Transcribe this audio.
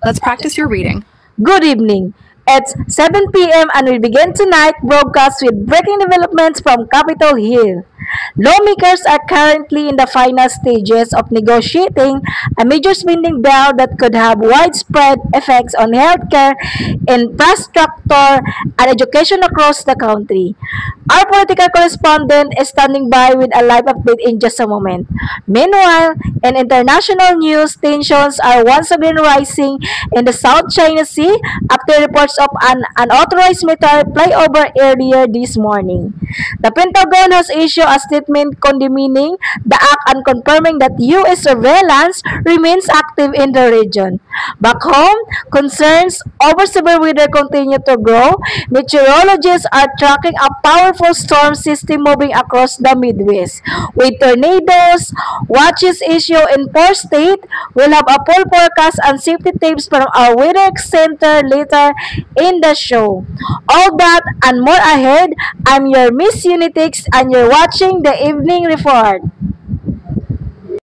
Let's practice your reading. Good evening. It's 7 p.m. and we begin tonight broadcast with breaking developments from Capitol Hill. Lawmakers are currently in the final stages of negotiating a major spending bill that could have widespread effects on healthcare, infrastructure, and education across the country. Our political correspondent is standing by with a live update in just a moment. Meanwhile, in international news, tensions are once again rising in the South China Sea after reports of an unauthorized military flyover earlier this morning. The Pentagon has issued a statement condemning the act and confirming that U.S. surveillance remains active in the region. Back home, concerns over severe weather continue to grow. Meteorologists are tracking a powerful storm system moving across the Midwest. With tornadoes, watches issued in 4 states, we'll have a full forecast and safety tips from our weather center later in the show. All that and more ahead. I'm your Miss Unitix and you're watching the Evening Report.